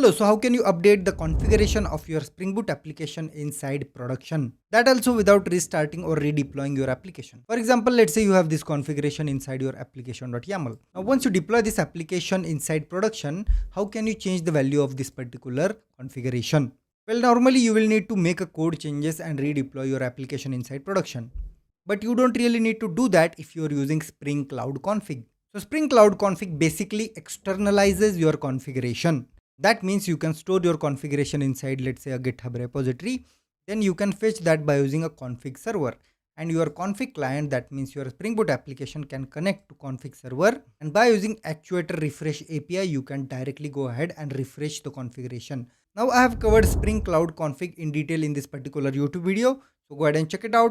Hello, so how can you update the configuration of your Spring Boot application inside production? That also without restarting or redeploying your application. For example, let's say you have this configuration inside your application.yaml. Now, once you deploy this application inside production, how can you change the value of this particular configuration? Well, normally you will need to make a code changes and redeploy your application inside production. But you don't really need to do that if you're using Spring Cloud Config. So Spring Cloud Config basically externalizes your configuration. That means you can store your configuration inside, let's say, a GitHub repository. Then you can fetch that by using a config server. And your config client, that means your Spring Boot application, can connect to config server. And by using Actuator Refresh API, you can directly go ahead and refresh the configuration. Now I have covered Spring Cloud Config in detail in this particular YouTube video. So go ahead and check it out.